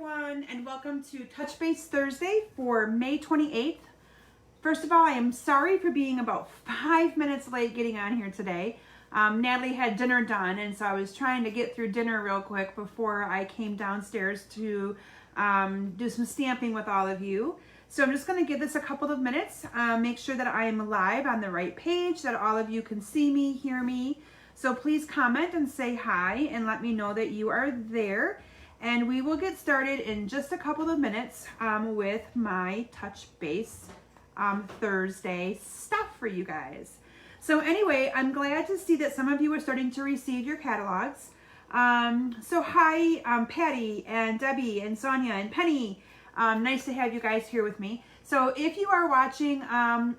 everyone, and welcome to Touchbase Thursday for May 28th. First of all, I am sorry for being about 5 minutes late getting on here today. Natalie had dinner done, and so I was trying to get through dinner real quick before I came downstairs to do some stamping with all of you. So I'm just going to give this a couple of minutes, make sure that I am live on the right page, that all of you can see me, hear me. So please comment and say hi and let me know that you are there. And we will get started in just a couple of minutes with my Touchbase Thursday stuff for you guys. So anyway, I'm glad to see that some of you are starting to receive your catalogs. So hi, Patty and Debbie and Sonia and Penny. Nice to have you guys here with me. So if you are watching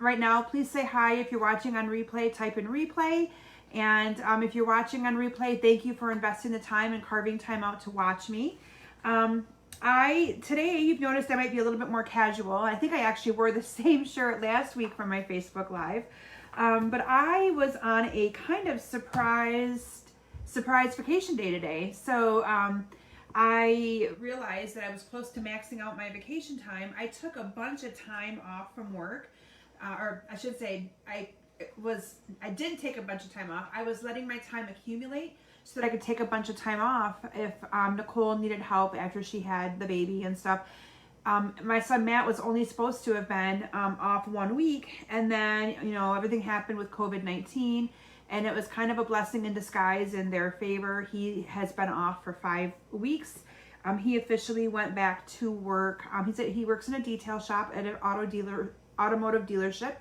right now, please say hi. If you're watching on replay, type in replay. And if you're watching on replay, thank you for investing the time and carving time out to watch me. Today you've noticed I might be a little bit more casual. I think I actually wore the same shirt last week for my Facebook Live. But I was on a kind of surprise vacation day today. So I realized that I was close to maxing out my vacation time. I took a bunch of time off from work, or I should say I didn't take a bunch of time off. I was letting my time accumulate so that I could take a bunch of time off if Nicole needed help after she had the baby and stuff. My son Matt was only supposed to have been off 1 week, and then everything happened with COVID-19, and it was kind of a blessing in disguise in their favor. He has been off for 5 weeks. He officially went back to work. He said he works in a detail shop at an automotive dealership.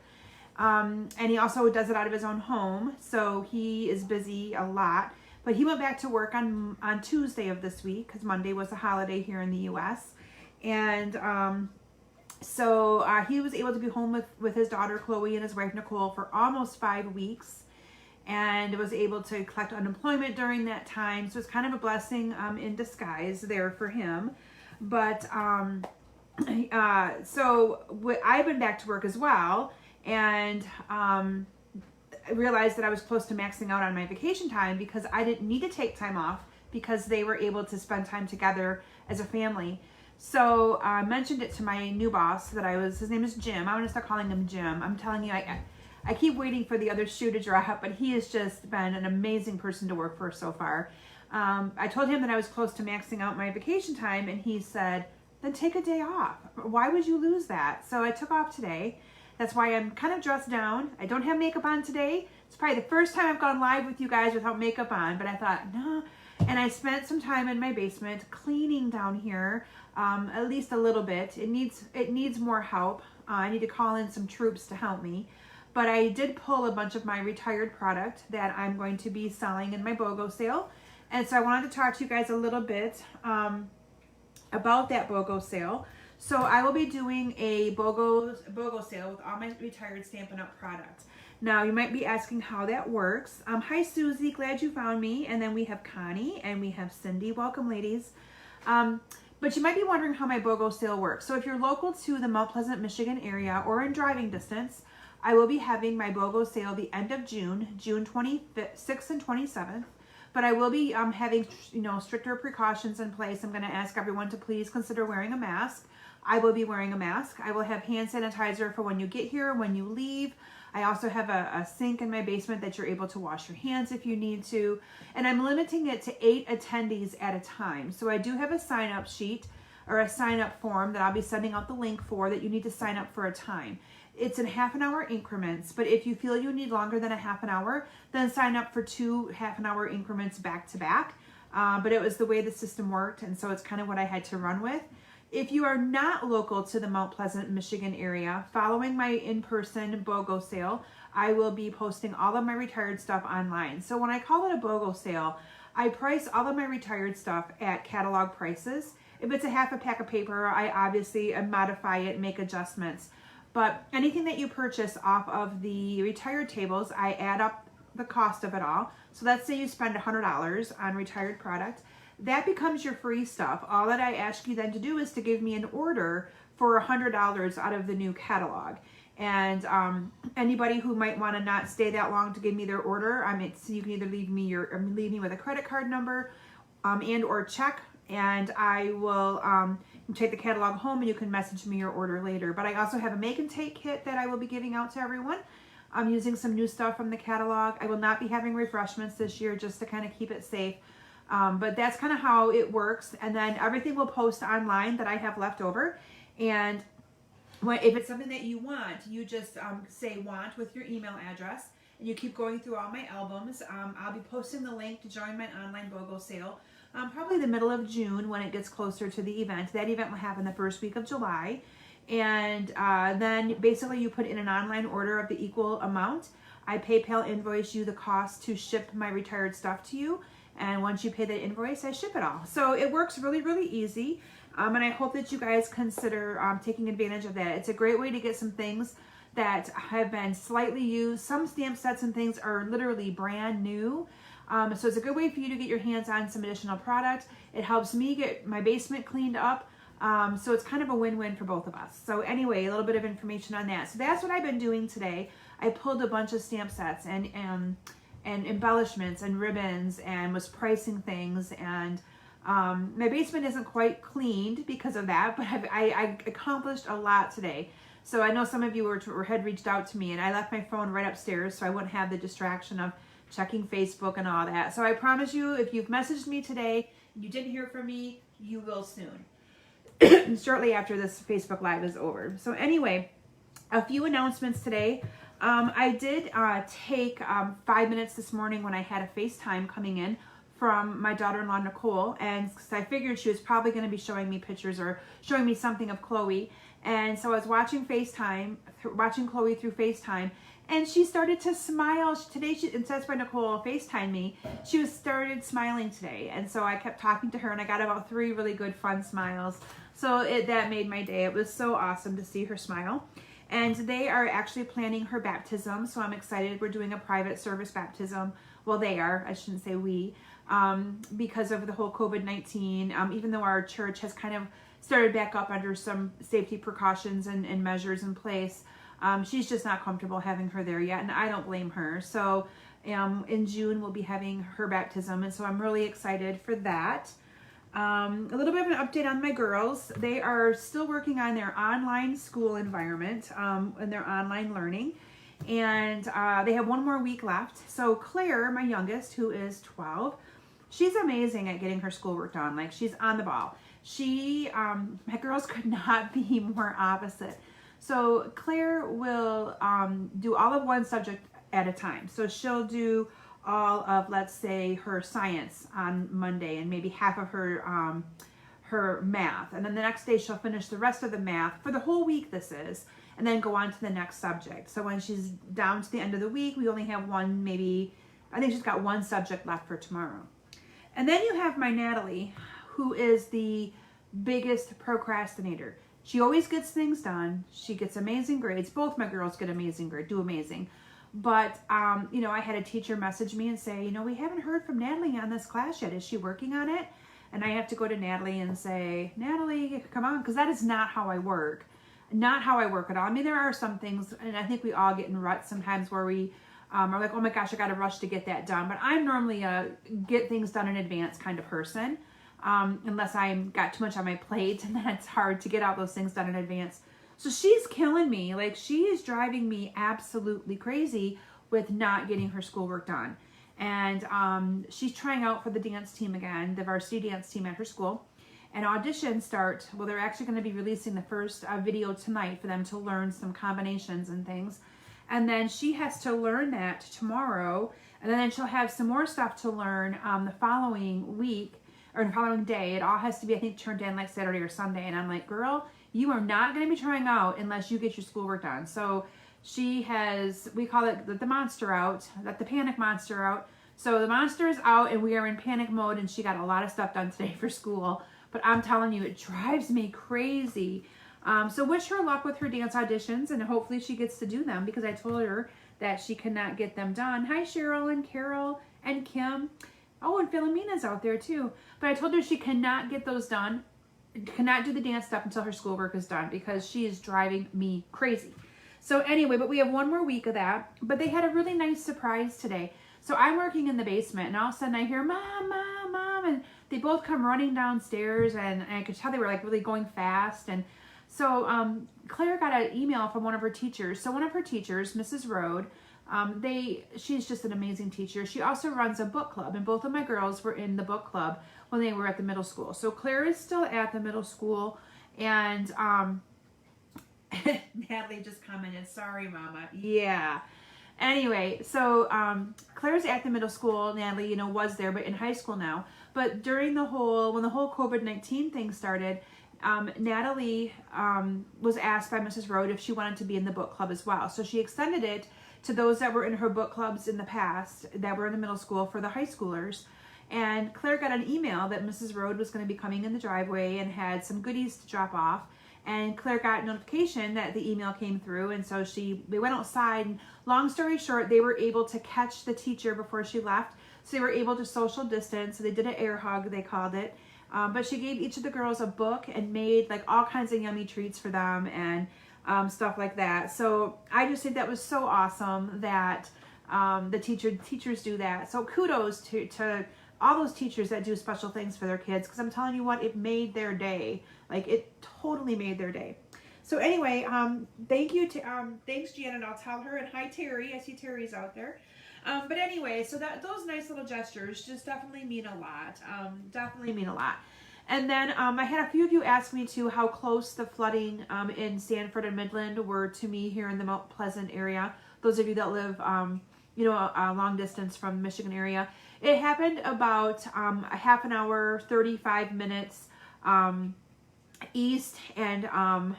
And he also does it out of his own home, so he is busy a lot. But he went back to work on Tuesday of this week, because Monday was a holiday here in the U.S. And so he was able to be home with his daughter Chloe and his wife Nicole for almost 5 weeks, and was able to collect unemployment during that time. So it's kind of a blessing in disguise there for him. But I've been back to work as well. And I realized that I was close to maxing out on my vacation time because I didn't need to take time off because they were able to spend time together as a family. So I mentioned it to my new boss that his name is Jim. I'm going to start calling him Jim. I'm telling you, I keep waiting for the other shoe to drop, but he has just been an amazing person to work for so far. I told him that I was close to maxing out my vacation time, and he said, then take a day off. Why would you lose that? So I took off today. That's why I'm kind of dressed down. I don't have makeup on today. It's probably the first time I've gone live with you guys without makeup on, but I thought, no. And I spent some time in my basement cleaning down here, at least a little bit. It needs more help. I need to call in some troops to help me. But I did pull a bunch of my retired product that I'm going to be selling in my BOGO sale. And so I wanted to talk to you guys a little bit about that BOGO sale. So I will be doing a BOGO sale with all my retired Stampin' Up! Products. Now you might be asking how that works. Hi Susie, glad you found me. And then we have Connie and we have Cindy. Welcome ladies. But you might be wondering how my BOGO sale works. So if you're local to the Mount Pleasant, Michigan area or in driving distance, I will be having my BOGO sale the end of June 26th and 27th. But I will be having stricter precautions in place. I'm going to ask everyone to please consider wearing a mask. I will be wearing a mask. I will have hand sanitizer for when you get here, when you leave. I also have a sink in my basement that you're able to wash your hands if you need to. And I'm limiting it to 8 attendees at a time. So I do have a sign-up sheet or a sign-up form that I'll be sending out the link for that you need to sign up for a time. It's in half-an-hour increments, but if you feel you need longer than a half an hour, then sign up for 2 half-an-hour increments back to back. But it was the way the system worked, and so it's kind of what I had to run with. If you are not local to the Mount Pleasant, Michigan area, following my in-person BOGO sale, I will be posting all of my retired stuff online. So when I call it a BOGO sale, I price all of my retired stuff at catalog prices. If it's a half a pack of paper, I obviously modify it, make adjustments. But anything that you purchase off of the retired tables, I add up the cost of it all. So let's say you spend $100 on retired product. That becomes your free stuff. All that I ask you then to do is to give me an order for $100 out of the new catalog. And anybody who might want to not stay that long to give me their order, so you can either leave me with a credit card number and or check and I will take the catalog home and you can message me your order later. But I also have a make and take kit that I will be giving out to everyone. I'm using some new stuff from the catalog. I will not be having refreshments this year just to kind of keep it safe. But that's kind of how it works. And then everything will post online that I have left over. And if it's something that you want, you just say want with your email address. And you keep going through all my albums. I'll be posting the link to join my online BOGO sale probably the middle of June when it gets closer to the event. That event will happen the first week of July. And then basically you put in an online order of the equal amount. I PayPal invoice you the cost to ship my retired stuff to you. And once you pay that invoice, I ship it all. So it works really, really easy. And I hope that you guys consider taking advantage of that. It's a great way to get some things that have been slightly used. Some stamp sets and things are literally brand new. So it's a good way for you to get your hands on some additional product. It helps me get my basement cleaned up. So it's kind of a win-win for both of us. So anyway, a little bit of information on that. So that's what I've been doing today. I pulled a bunch of stamp sets and embellishments and ribbons and was pricing things. And my basement isn't quite cleaned because of that, but I accomplished a lot today. So I know some of you had reached out to me, and I left my phone right upstairs so I wouldn't have the distraction of checking Facebook and all that. So I promise you, if you've messaged me today and you didn't hear from me, you will soon. Shortly after this Facebook Live is over. So anyway, a few announcements today. I did take 5 minutes this morning when I had a FaceTime coming in from my daughter-in-law, Nicole, and I figured she was probably going to be showing me pictures or showing me something of Chloe. And so I was watching Chloe through FaceTime, and she started to smile. Today, instead of Nicole FaceTime me, she started smiling today. And so I kept talking to her, and I got about 3 really good, fun smiles. So that made my day. It was so awesome to see her smile. And they are actually planning her baptism, so I'm excited. We're doing a private service baptism. Well, they are. I shouldn't say we. Because of the whole COVID-19, even though our church has kind of started back up under some safety precautions and measures in place, she's just not comfortable having her there yet, and I don't blame her. So in June, we'll be having her baptism, and so I'm really excited for that. A little bit of an update on my girls. They are still working on their online school environment and their online learning. And they have 1 more week left. So Claire, my youngest, who is 12, she's amazing at getting her schoolwork done. Like, she's on the ball. My girls could not be more opposite. So Claire will do all of one subject at a time. So she'll do all of, let's say, her science on Monday and maybe half of her math. And then the next day she'll finish the rest of the math for the whole week and then go on to the next subject. So when she's down to the end of the week, we only have I think she's got 1 subject left for tomorrow. And then you have my Natalie, who is the biggest procrastinator. She always gets things done. She gets amazing grades. Both my girls get amazing grades, do amazing. But, I had a teacher message me and say, we haven't heard from Natalie on this class yet. Is she working on it? And I have to go to Natalie and say, Natalie, come on, because that is not how I work. Not how I work at all. I mean, there are some things, and I think we all get in ruts sometimes where we are like, oh my gosh, I got to rush to get that done. But I'm normally a get things done in advance kind of person, unless I've got too much on my plate, and then it's hard to get all those things done in advance. So she's killing me. Like, she is driving me absolutely crazy with not getting her schoolwork done. And she's trying out for the dance team again, the varsity dance team at her school. And auditions start, they're actually going to be releasing the first video tonight for them to learn some combinations and things. And then she has to learn that tomorrow. And then she'll have some more stuff to learn the following week or the following day. It all has to be, I think, turned in like Saturday or Sunday. And I'm like, girl, you are not going to be trying out unless you get your schoolwork done. So she has, we call it the monster out, the panic monster out. So the monster is out and we are in panic mode, and she got a lot of stuff done today for school. But I'm telling you, it drives me crazy. So wish her luck with her dance auditions, and hopefully she gets to do them, because I told her that she cannot get them done. Hi, Cheryl and Carol and Kim. Oh, and Philomena's out there too. But I told her she cannot get those done, cannot do the dance stuff until her schoolwork is done, because she is driving me crazy. So anyway, but we have 1 more week of that. But they had a really nice surprise today. So I'm working in the basement, and all of a sudden I hear, Mom, Mom, Mom, and they both come running downstairs, and I could tell they were like really going fast. And so Claire got an email from one of her teachers. So one of her teachers, Mrs. Rode, she's just an amazing teacher. She also runs a book club, and both of my girls were in the book club when they were at the middle school. So Claire is still at the middle school, and Natalie just commented, sorry, Mama. Yeah. Anyway, so Claire's at the middle school. Natalie, was there, but in high school now. But during when the whole COVID-19 thing started, Natalie was asked by Mrs. Rode if she wanted to be in the book club as well. So she extended it to those that were in her book clubs in the past, that were in the middle school, for the high schoolers. And Claire got an email that Mrs. Rode was going to be coming in the driveway and had some goodies to drop off. And Claire got notification that the email came through, and so they went outside, and long story short, they were able to catch the teacher before she left. So they were able to social distance. So they did an air hug, they called it. But she gave each of the girls a book and made like all kinds of yummy treats for them, and stuff like that. So I just think that was so awesome that the teachers do that. So kudos to all those teachers that do special things for their kids, because I'm telling you what, it made their day. Like, it totally made their day. So anyway, thanks Jan, and I'll tell her, and hi Terry, I see Terry's out there. But anyway, so those nice little gestures just definitely mean a lot. Definitely mean a lot. And then I had a few of you ask me too how close the flooding in Sanford and Midland were to me here in the Mount Pleasant area. Those of you that live, a long distance from the Michigan area. It happened about a half an hour, 35 minutes east and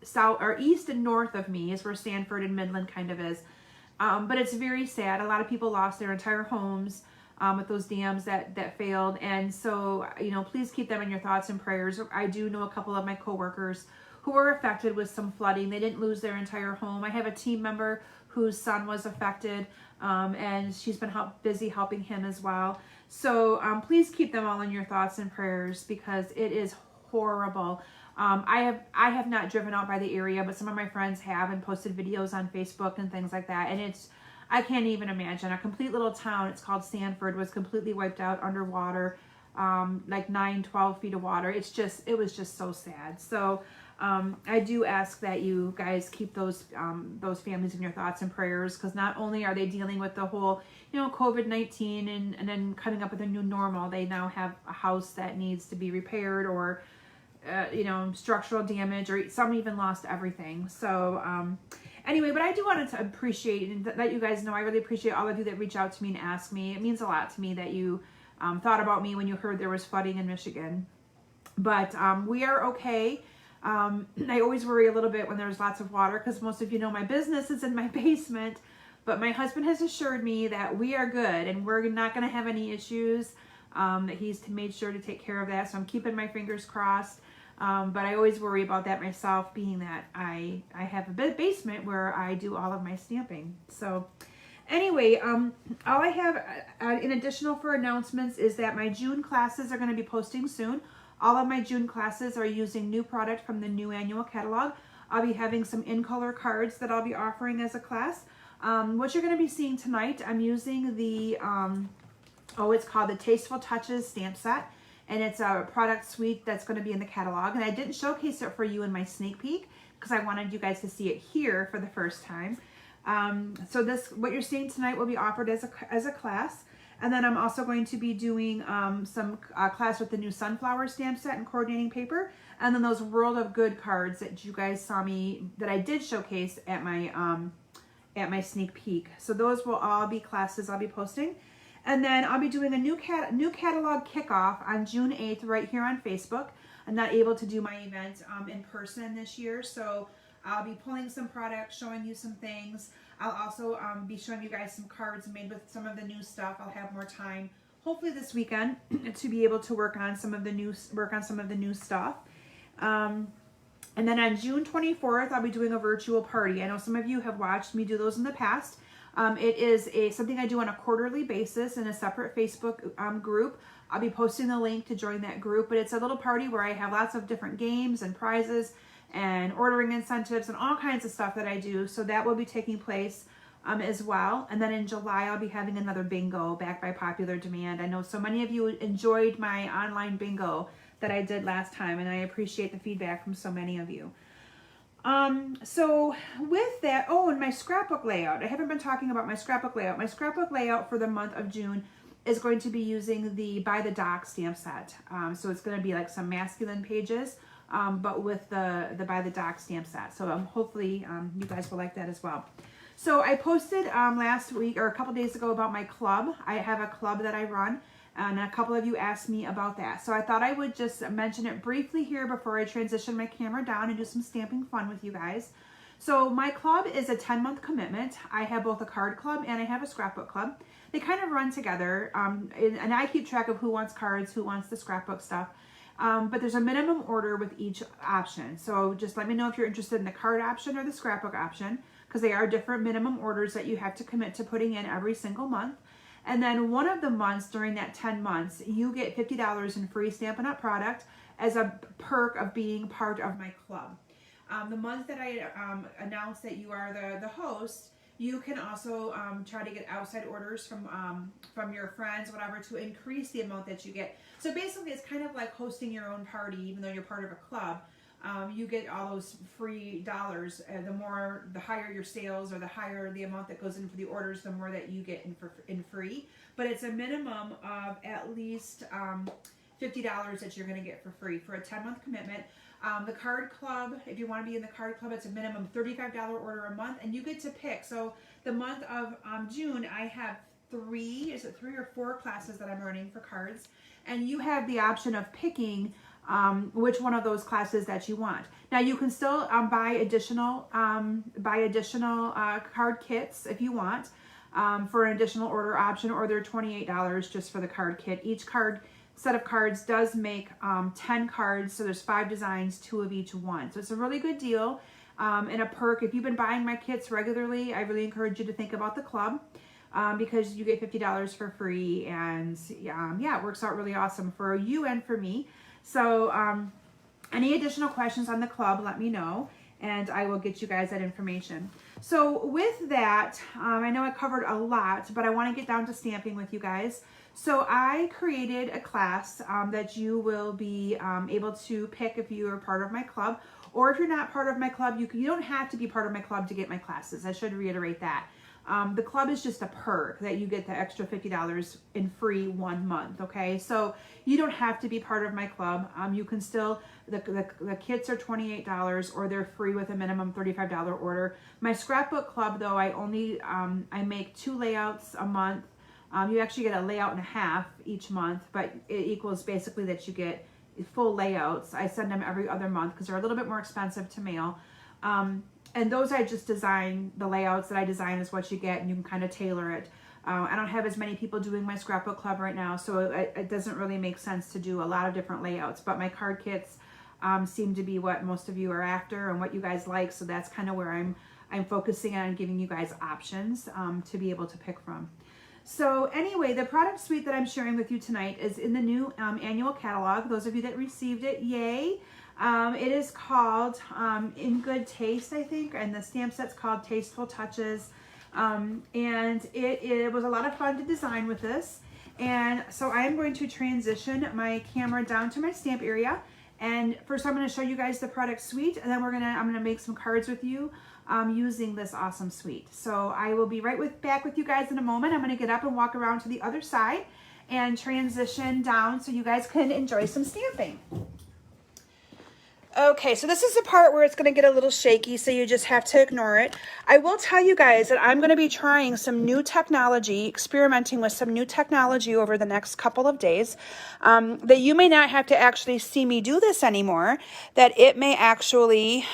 south, or east and north of me is where Sanford and Midland kind of is. But it's very sad. A lot of people lost their entire homes with those dams that failed. And so, please keep them in your thoughts and prayers. I do know a couple of my coworkers who were affected with some flooding. They didn't lose their entire home. I have a team member whose son was affected, and she's been busy helping him as well. So please keep them all in your thoughts and prayers, because it is horrible. I have not driven out by the area, but some of my friends have, and posted videos on Facebook and things like that. And I can't even imagine. A complete little town, it's called Sanford, was completely wiped out underwater, like 9-12 feet of water. It was just so sad. So I do ask that you guys keep those families in your thoughts and prayers, because not only are they dealing with the whole, COVID-19 and then coming up with a new normal, they now have a house that needs to be repaired, or structural damage, or some even lost everything. So anyway, but I do want to appreciate and let you guys know I really appreciate all of you that reach out to me and ask me. It means a lot to me that you thought about me when you heard there was flooding in Michigan. But we are okay. I always worry a little bit when there's lots of water, because most of you know my business is in my basement. But my husband has assured me that we are good and we're not going to have any issues. That he's made sure to take care of that. So I'm keeping my fingers crossed. But I always worry about that myself, being that I have a basement where I do all of my stamping. So anyway, all I have in additional for announcements is that my June classes are going to be posting soon. All of my June classes are using new product from the new annual catalog. I'll be having some in-color cards that I'll be offering as a class. What you're going to be seeing tonight, I'm using the, it's called the Tasteful Touches stamp set. And it's a product suite that's going to be in the catalog. And I didn't showcase it for you in my sneak peek, because I wanted you guys to see it here for the first time. So what you're seeing tonight will be offered as a class. And then I'm also going to be doing some class with the new sunflower stamp set and coordinating paper. And then those World of Good cards that you guys saw me, that I did showcase at my sneak peek. So those will all be classes I'll be posting. And then I'll be doing a new catalog kickoff on June 8th right here on Facebook. I'm not able to do my event in person this year, so I'll be pulling some products, showing you some things. I'll also be showing you guys some cards made with some of the new stuff. I'll have more time, hopefully this weekend, to be able to work on some of the new stuff. And then on June 24th, I'll be doing a virtual party. I know some of you have watched me do those in the past. It is something I do on a quarterly basis in a separate Facebook group. I'll be posting the link to join that group, but it's a little party where I have lots of different games and prizes and ordering incentives and all kinds of stuff that I do. So that will be taking place as well. And then in July, I'll be having another bingo back by popular demand. I know so many of you enjoyed my online bingo that I did last time, and I appreciate the feedback from so many of you. So with that, oh, and my scrapbook layout. I haven't been talking about my scrapbook layout. My scrapbook layout for the month of June is going to be using the By the Dock stamp set. So it's going to be like some masculine pages, but with the By the Dock stamp set. So hopefully you guys will like that as well. So I posted last week or a couple days ago about my club. I have a club that I run, and a couple of you asked me about that. So I thought I would just mention it briefly here before I transition my camera down and do some stamping fun with you guys. So my club is a 10-month commitment. I have both a card club and I have a scrapbook club. They kind of run together, and I keep track of who wants cards, who wants the scrapbook stuff. But there's a minimum order with each option. So just let me know if you're interested in the card option or the scrapbook option, because they are different minimum orders that you have to commit to putting in every single month. And then one of the months during that 10 months, you get $50 in free Stampin' Up! Product as a perk of being part of my club. The month that I announced that you are the host, you can also try to get outside orders from your friends, whatever, to increase the amount that you get. So basically, it's kind of like hosting your own party, even though you're part of a club. You get all those free dollars. The higher your sales or the higher the amount that goes in for the orders, the more that you get in free. But it's a minimum of at least $50 that you're going to get for free for a 10-month commitment. The card club, if you want to be in the card club, it's a minimum $35 order a month, and you get to pick. So the month of June, I have three or four classes that I'm running for cards, and you have the option of picking which one of those classes that you want. Now you can still buy additional card kits if you want for an additional order option, or they're $28 just for the card kit. Each card set of cards does make 10 cards, so there's 5 designs, 2 of each one. So it's a really good deal and a perk. If you've been buying my kits regularly, I really encourage you to think about the club because you get $50 for free, and yeah, it works out really awesome for you and for me. So any additional questions on the club, let me know, and I will get you guys that information. So with that, I know I covered a lot, but I want to get down to stamping with you guys. So I created a class that you will be able to pick if you are part of my club, or if you're not part of my club, you don't have to be part of my club to get my classes. I should reiterate that. The club is just a perk that you get the extra $50 in free 1 month, okay? So you don't have to be part of my club. You can still, the kits are $28 or they're free with a minimum $35 order. My scrapbook club though, I make 2 layouts a month. You actually get a layout and a half each month, but it equals basically that you get full layouts. I send them every other month because they're a little bit more expensive to mail. And those I just design, the layouts that I design is what you get, and you can kind of tailor it. I don't have as many people doing my scrapbook club right now, so it doesn't really make sense to do a lot of different layouts, but my card kits seem to be what most of you are after and what you guys like, so that's kind of where I'm focusing on giving you guys options to be able to pick from. So anyway, the product suite that I'm sharing with you tonight is in the new annual catalog. Those of you that received it, yay. It is called In Good Taste, I think, and the stamp set's called Tasteful Touches. And it was a lot of fun to design with this. And so I am going to transition my camera down to my stamp area. And first I'm going to show you guys the product suite, and then I'm going to make some cards with you using this awesome suite. So I will be back with you guys in a moment. I'm going to get up and walk around to the other side and transition down so you guys can enjoy some stamping. Okay, so this is the part where it's going to get a little shaky, so you just have to ignore it. I will tell you guys that I'm going to be trying some new technology, experimenting with some new technology over the next couple of days, that you may not have to actually see me do this anymore, that it may actually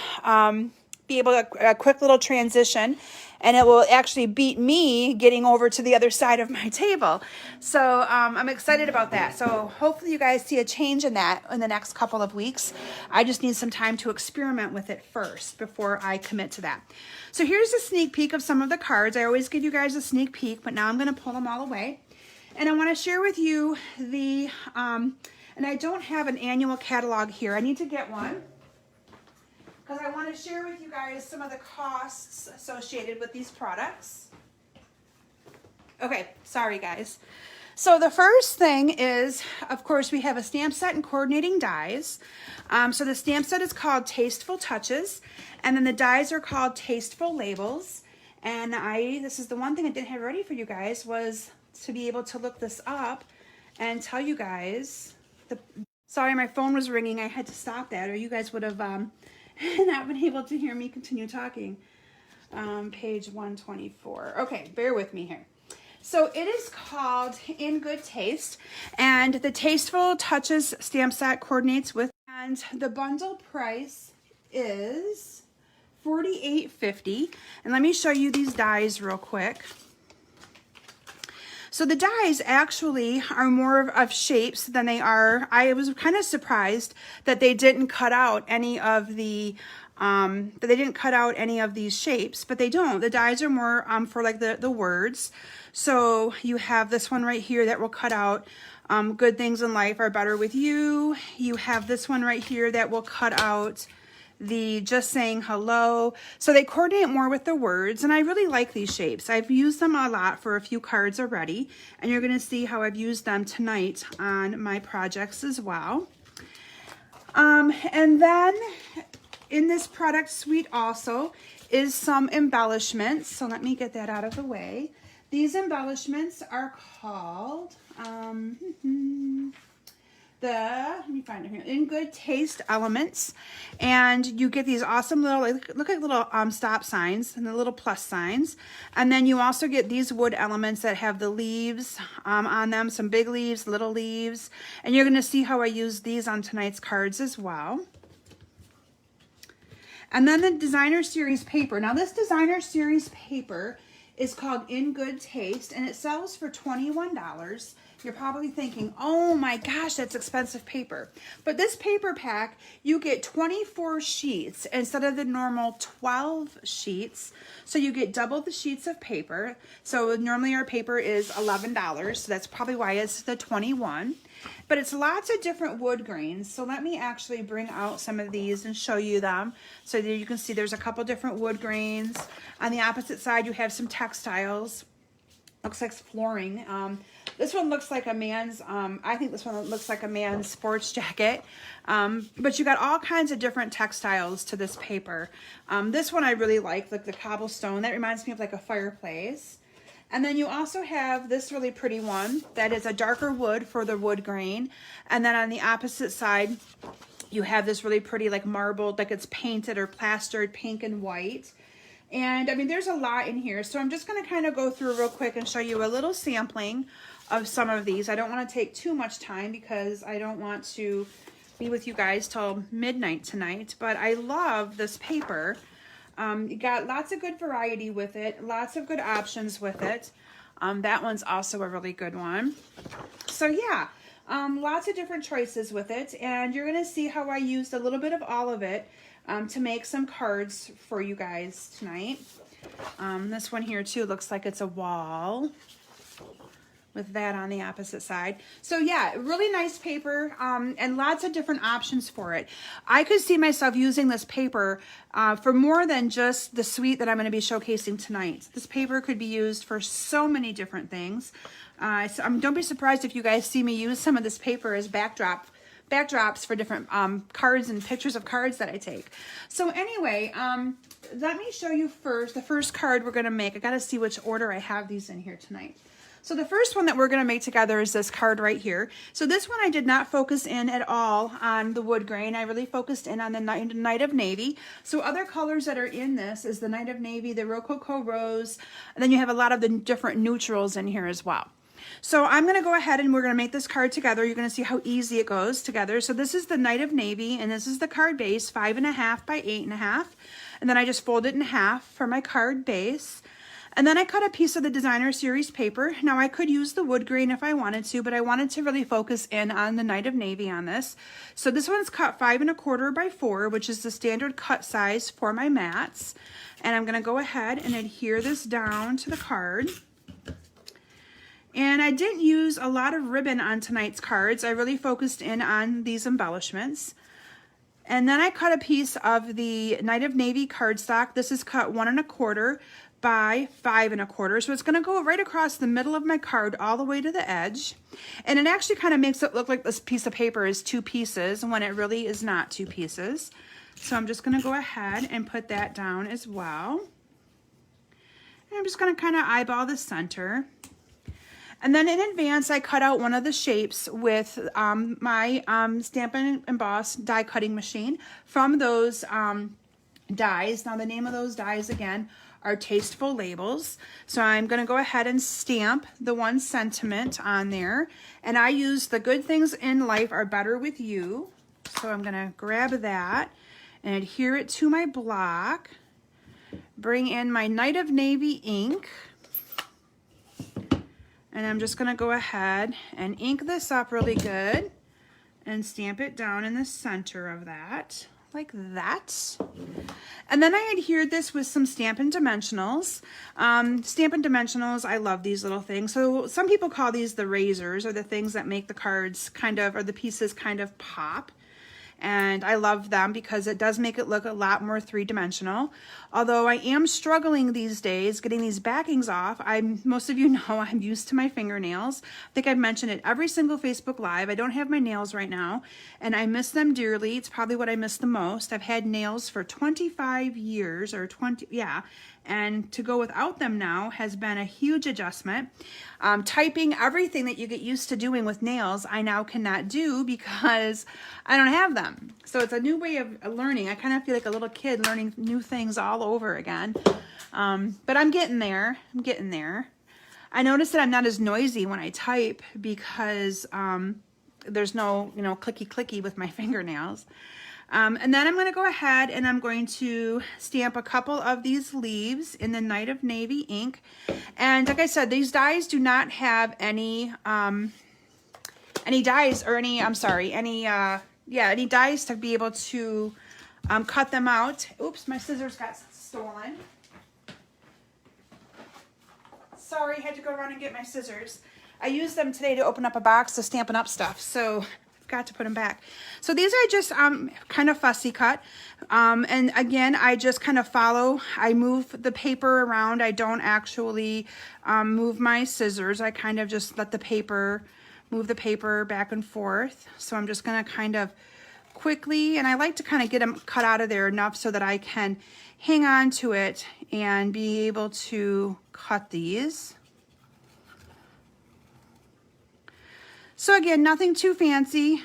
be able to, a quick little transition, and it will actually beat me getting over to the other side of my table. So I'm excited about that. So hopefully you guys see a change in that in the next couple of weeks. I just need some time to experiment with it first before I commit to that. So here's a sneak peek of some of the cards. I always give you guys a sneak peek, but now I'm going to pull them all away. And I want to share with you the, and I don't have an annual catalog here. I need to get one, because I want to share with you guys some of the costs associated with these products. Okay, sorry guys. So the first thing is, of course, we have a stamp set and coordinating dies. So the stamp set is called Tasteful Touches, and then the dies are called Tasteful Labels. And this is the one thing I didn't have ready for you guys, was to be able to look this up and tell you guys. Sorry, my phone was ringing. I had to stop that, or you guys would have not been able to hear me continue talking. Page 124. Okay, bear with me here. So it is called In Good Taste, and the Tasteful Touches stamp set coordinates with, and the bundle price is $48.50. And let me show you these dies real quick. So the dies actually are more of shapes than they are. I was kind of surprised that they didn't cut out any of the these shapes, but they don't. The dies are more for like the words. So you have this one right here that will cut out good things in life are better with you. You have this one right here that will cut out the just saying hello. So they coordinate more with the words, and I really like these shapes. I've used them a lot for a few cards already, and you're going to see how I've used them tonight on my projects as well. And then in this product suite also is some embellishments. So let me get that out of the way. These embellishments are called let me find it here, In Good Taste Elements, and you get these awesome little, look at little stop signs and the little plus signs, and then you also get these wood elements that have the leaves on them, some big leaves, little leaves, and you're going to see how I use these on tonight's cards as well. And then the designer series paper. Now this designer series paper is called In Good Taste, and it sells for $21. You're probably thinking, oh my gosh, that's expensive paper. But this paper pack, you get 24 sheets instead of the normal 12 sheets. So you get double the sheets of paper. So normally our paper is $11, so that's probably why it's the 21. But it's lots of different wood grains. So let me actually bring out some of these and show you them. So there you can see there's a couple different wood grains. On the opposite side, you have some textiles. Looks like flooring. This one looks like a man's, I think this one looks like a man's sports jacket. But you got all kinds of different textiles to this paper. This one I really like the cobblestone. That reminds me of like a fireplace. And then you also have this really pretty one that is a darker wood for the wood grain. And then on the opposite side, you have this really pretty like marbled, like it's painted or plastered pink and white. And I mean, there's a lot in here. So I'm just going to kind of go through real quick and show you a little sampling of some of these. I don't want to take too much time because I don't want to be with you guys till midnight tonight. But I love this paper. You got lots of good variety with it, lots of good options with it. That one's also a really good one. So yeah, lots of different choices with it, and you're gonna see how I used a little bit of all of it to make some cards for you guys tonight. This one here too looks like it's a wall with that on the opposite side. So yeah, really nice paper, and lots of different options for it. I could see myself using this paper for more than just the suite that I'm going to be showcasing tonight. This paper could be used for so many different things. So, don't be surprised if you guys see me use some of this paper as backdrops for different cards and pictures of cards that I take. So anyway, let me show you first the first card we're going to make. I got to see which order I have these in here tonight. So the first one that we're going to make together is this card right here. So this one I did not focus in at all on the wood grain. I really focused in on the Night of Navy. So other colors that are in this is the Night of Navy, the Rococo Rose, and then you have a lot of the different neutrals in here as well. So I'm going to go ahead and we're going to make this card together. You're going to see how easy it goes together. So this is the Night of Navy, and this is the card base, 5.5 by 8.5. And then I just fold it in half for my card base. And then I cut a piece of the designer series paper. Now I could use the wood grain if I wanted to, but I wanted to really focus in on the Night of Navy on this. So this one's cut 5.25 by 4, which is the standard cut size for my mats. And I'm going to go ahead and adhere this down to the card. And I didn't use a lot of ribbon on tonight's cards. I really focused in on these embellishments. And then I cut a piece of the Night of Navy cardstock. This is cut 1 1/4 by 5 1/4. So it's going to go right across the middle of my card all the way to the edge. And it actually kind of makes it look like this piece of paper is 2 pieces when it really is not 2 pieces. So I'm just going to go ahead and put that down as well. And I'm just going to kind of eyeball the center. And then in advance, I cut out one of the shapes with my Stamp and Emboss die cutting machine from those dies. Now the name of those dies again are Tasteful Labels. So I'm going to go ahead and stamp the one sentiment on there. And I use the good things in life are better with you. So I'm going to grab that and adhere it to my block. Bring in my Night of Navy ink. And I'm just going to go ahead and ink this up really good and stamp it down in the center of that, like that. And then I adhered this with some Stampin' Dimensionals. Stampin' Dimensionals, I love these little things. So some people call these the razors, or the things that make the cards kind of, or the pieces kind of pop. And I love them because it does make it look a lot more 3-dimensional. Although I am struggling these days getting these backings off. Most of you know I'm used to my fingernails. I think I've mentioned it every single Facebook Live. I don't have my nails right now, and I miss them dearly. It's probably what I miss the most. I've had nails for 25 years, or 20, yeah. And to go without them now has been a huge adjustment. Typing, everything that you get used to doing with nails, I now cannot do because I don't have them. So it's a new way of learning. I kind of feel like a little kid learning new things all over again. But I'm getting there. I'm getting there. I noticed that I'm not as noisy when I type because there's no, clicky clicky with my fingernails. And then I'm going to go ahead and I'm going to stamp a couple of these leaves in the Night of Navy ink. And like I said, these dies do not have any dies, or any dies to be able to cut them out. Oops, my scissors got stolen. Sorry, had to go around and get my scissors. I used them today to open up a box of Stampin' Up stuff, so got to put them back. So these are just kind of fussy cut, and again I just kind of follow. I move the paper around. I don't actually move my scissors. I kind of just let the paper move the paper back and forth. So I'm just going to kind of quickly, and I like to kind of get them cut out of there enough so that I can hang on to it and be able to cut these. So again, nothing too fancy,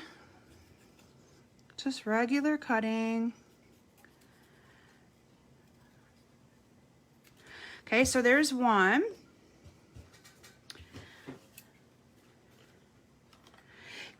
just regular cutting. Okay, so there's one.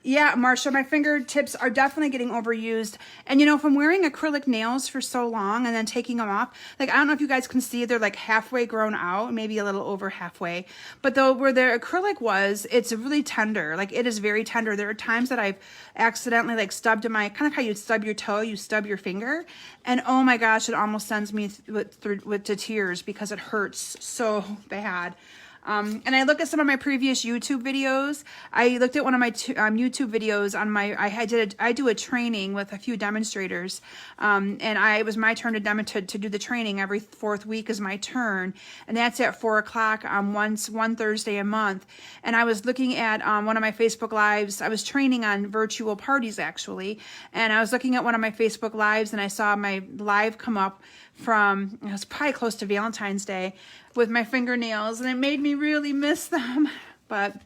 Yeah, Marsha, my fingertips are definitely getting overused. And from wearing acrylic nails for so long and then taking them off, like, I don't know if you guys can see, they're like halfway grown out, maybe a little over halfway. But though where the acrylic was, it's really tender. Like, it is very tender. There are times that I've accidentally like stubbed my, kind of how you stub your toe, you stub your finger. And oh my gosh, it almost sends me to tears because it hurts so bad. And I look at some of my previous YouTube videos. I looked at one of my YouTube videos on my, I do a training with a few demonstrators. And it was my turn to do the training. Every 4th week is my turn. And that's at 4 o'clock on one Thursday a month. And I was looking at one of my Facebook Lives. I was training on virtual parties actually. And I was looking at one of my Facebook Lives and I saw my live come up from, it was probably close to Valentine's Day, with my fingernails, and it made me really miss them, but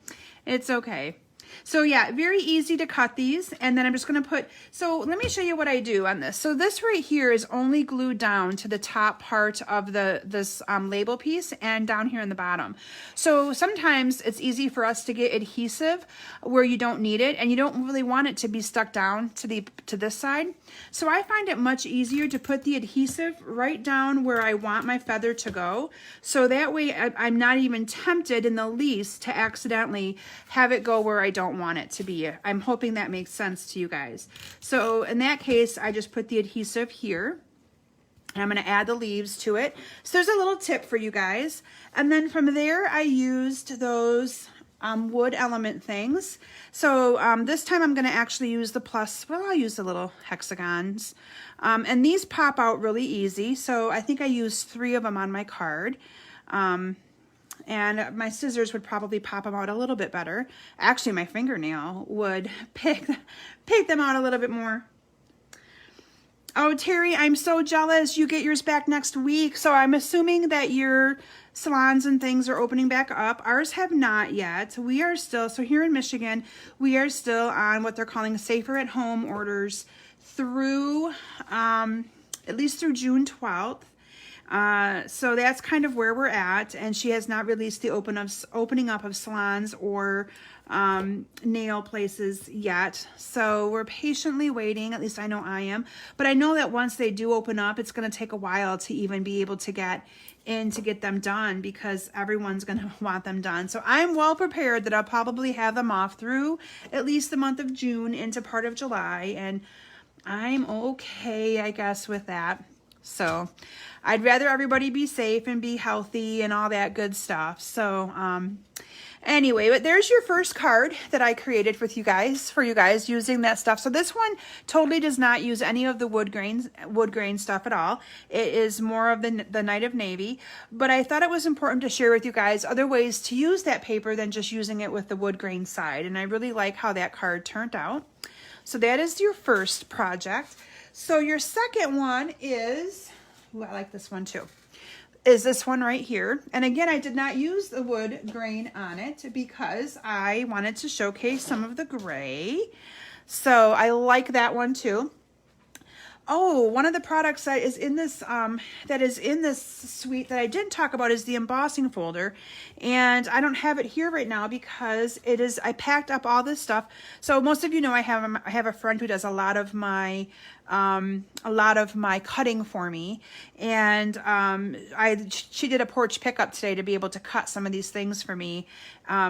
it's okay. So yeah, very easy to cut these. And then I'm just going to put, so let me show you what I do on this. So this right here is only glued down to the top part of this label piece and down here in the bottom. So sometimes it's easy for us to get adhesive where you don't need it and you don't really want it to be stuck down to this side. So I find it much easier to put the adhesive right down where I want my feather to go. So that way I'm not even tempted in the least to accidentally have it go where I don't want it to be. I'm hoping that makes sense to you guys. So in that case, I just put the adhesive here. And I'm going to add the leaves to it. So there's a little tip for you guys. And then from there, I used those wood element things. So this time I'm going to actually use the plus, well, I'll use the little hexagons. And these pop out really easy. So I think I used 3 of them on my card. And my scissors would probably pop them out a little bit better. Actually, my fingernail would pick them out a little bit more. Oh, Terry, I'm so jealous. You get yours back next week. So I'm assuming that your salons and things are opening back up. Ours have not yet. We are still, so here in Michigan, we are still on what they're calling safer at home orders through, at least through June 12th. So that's kind of where we're at. And she has not released the opening up of salons or nail places yet. So we're patiently waiting, at least I know I am. But I know that once they do open up, it's going to take a while to even be able to get in to get them done, because everyone's going to want them done. So I'm well prepared that I'll probably have them off through at least the month of June into part of July. And I'm okay, I guess, with that. So I'd rather everybody be safe and be healthy and all that good stuff. So, anyway, but there's your first card that I created for you guys using that stuff. So this one totally does not use any of the wood grain stuff at all. It is more of the Night of Navy, but I thought it was important to share with you guys other ways to use that paper than just using it with the wood grain side. And I really like how that card turned out. So that is your first project. So your second one is, ooh, I like this one too, is this one right here. And again, I did not use the wood grain on it because I wanted to showcase some of the gray. So I like that one too. Oh, one of the products that is in this suite that I didn't talk about is the embossing folder. And I don't have it here right now because I packed up all this stuff. So most of you know I have a friend who does a lot of my cutting for me, and she did a porch pickup today to be able to cut some of these things for me,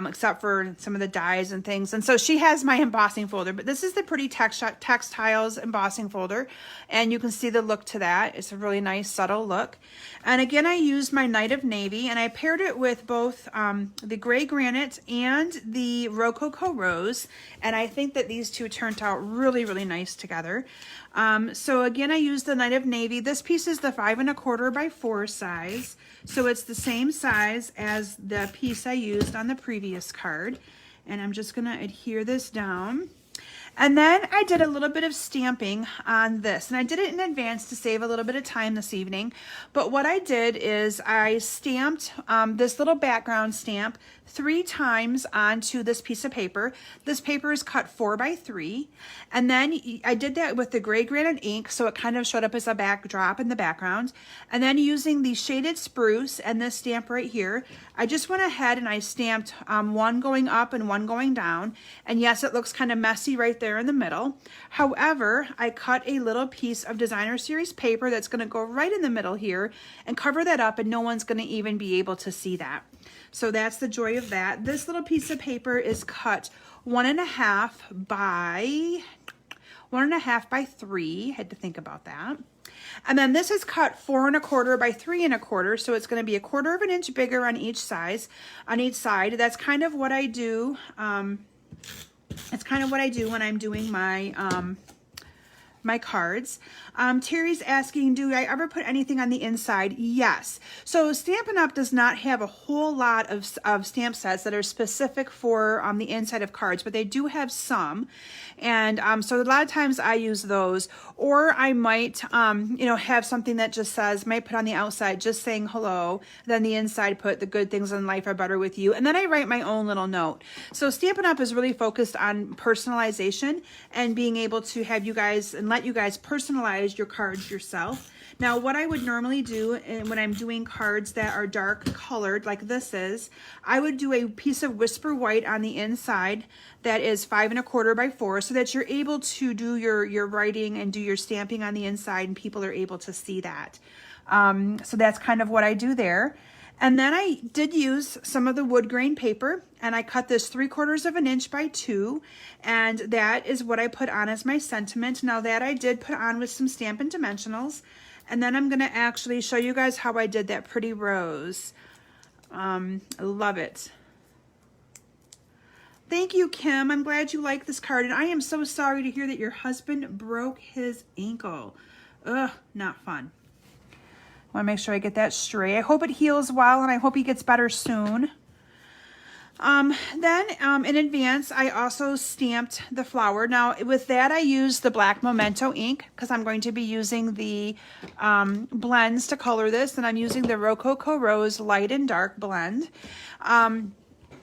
except for some of the dies and things. And so she has my embossing folder, but this is the Pretty Textiles embossing folder, and you can see the look to that. It's a really nice subtle look. And again, I used my Night of Navy, and I paired it with both the gray granite and the Rococo rose, and I think that these two turned out really, really nice together. So again, I used the Night of Navy. This piece is the 5 1/4 by 4 size. So it's the same size as the piece I used on the previous card. And I'm just gonna adhere this down. And then I did a little bit of stamping on this, and I did it in advance to save a little bit of time this evening. But what I did is I stamped this little background stamp 3 times onto this piece of paper. This paper is cut 4 by 3. And then I did that with the gray granite ink, so it kind of showed up as a backdrop in the background. And then using the shaded spruce and this stamp right here, I just went ahead and I stamped one going up and one going down. And yes, it looks kind of messy right there in the middle. However, I cut a little piece of designer series paper that's going to go right in the middle here and cover that up, and no one's going to even be able to see that. So that's the joy of that. This little piece of paper is cut 1 1/2 by 1 1/2 by 3. I had to think about that. And then this is cut 4 1/4 by 3 1/4, so it's going to be 1/4 of an inch bigger on each side. That's kind of what I do. It's kind of what I do when I'm doing my my cards. Terry's asking, do I ever put anything on the inside? Yes. So Stampin' Up! Does not have a whole lot of stamp sets that are specific for the inside of cards, but they do have some. And so a lot of times I use those, or I might, have something that just says, might put on the outside just saying hello, then the inside put the good things in life are better with you. And then I write my own little note. So Stampin' Up! Is really focused on personalization and being able to have you guys and let you guys personalize your cards yourself. Now, what I would normally do when I'm doing cards that are dark colored like this is, I would do a piece of Whisper White on the inside that is 5 1/4 by 4, so that you're able to do your writing and do your stamping on the inside, and people are able to see that. So that's kind of what I do there. And then I did use some of the wood grain paper, and I cut this 3/4 of an inch by 2, and that is what I put on as my sentiment. Now that I did put on with some Stampin' Dimensionals, and then I'm gonna actually show you guys how I did that pretty rose. I love it. Thank you, Kim. I'm glad you like this card. And I am so sorry to hear that your husband broke his ankle. Ugh, not fun. I want to make sure I get that straight. I hope it heals well, and I hope he gets better soon. Then in advance, I also stamped the flower. Now, with that, I used the black Memento ink because I'm going to be using the blends to color this, and I'm using the Rococo Rose Light and Dark blend.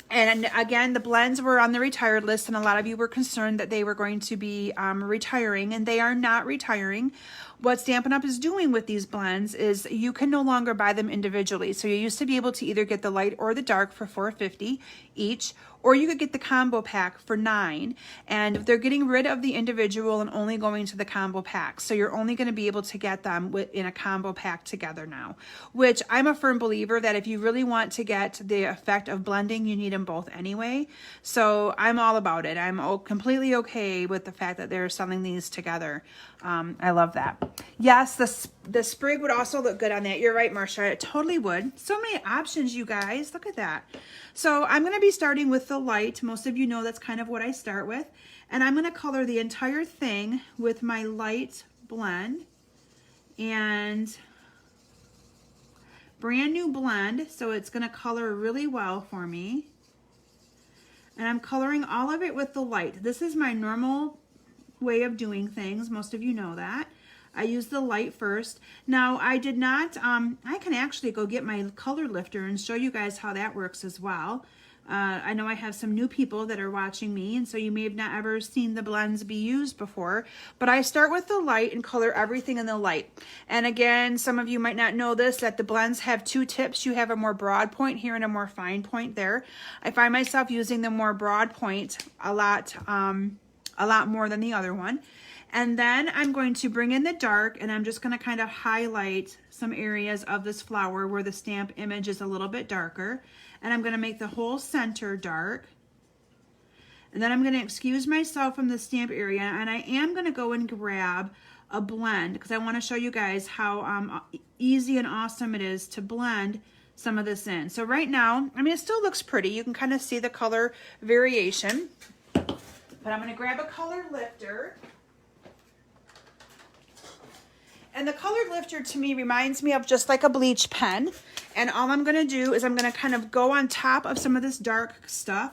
And again, the blends were on the retired list, and a lot of you were concerned that they were going to be retiring, and they are not retiring. What Stampin' Up! Is doing with these blends is you can no longer buy them individually. So you used to be able to either get the light or the dark for $4.50 each, or you could get the combo pack for $9. And they're getting rid of the individual and only going to the combo pack. So you're only going to be able to get them in a combo pack together now, which I'm a firm believer that if you really want to get the effect of blending, you need them both anyway. So I'm all about it. I'm completely okay with the fact that they're selling these together. I love that. Yes, the sprig would also look good on that. You're right, Marcia. It totally would. So many options, you guys. Look at that. So I'm going to be starting with the light. Most of you know that's kind of what I start with. And I'm going to color the entire thing with my light blend. And brand new blend. So it's going to color really well for me. And I'm coloring all of it with the light. This is my normal way of doing things. Most of you know that. I use the light first. Now I did not, I can actually go get my color lifter and show you guys how that works as well. I know I have some new people that are watching me, and so you may have not ever seen the blends be used before, but I start with the light and color everything in the light. And again, some of you might not know this, that the blends have two tips. You have a more broad point here and a more fine point there. I find myself using the more broad point a lot more than the other one. And then I'm going to bring in the dark, and I'm just going to kind of highlight some areas of this flower where the stamp image is a little bit darker. And I'm going to make the whole center dark. And then I'm going to excuse myself from the stamp area, and I am going to go and grab a blend because I want to show you guys how easy and awesome it is to blend some of this in. So right now, I mean, it still looks pretty. You can kind of see the color variation. But I'm going to grab a color lifter. And the color lifter to me reminds me of just like a bleach pen. And all I'm going to do is I'm going to kind of go on top of some of this dark stuff,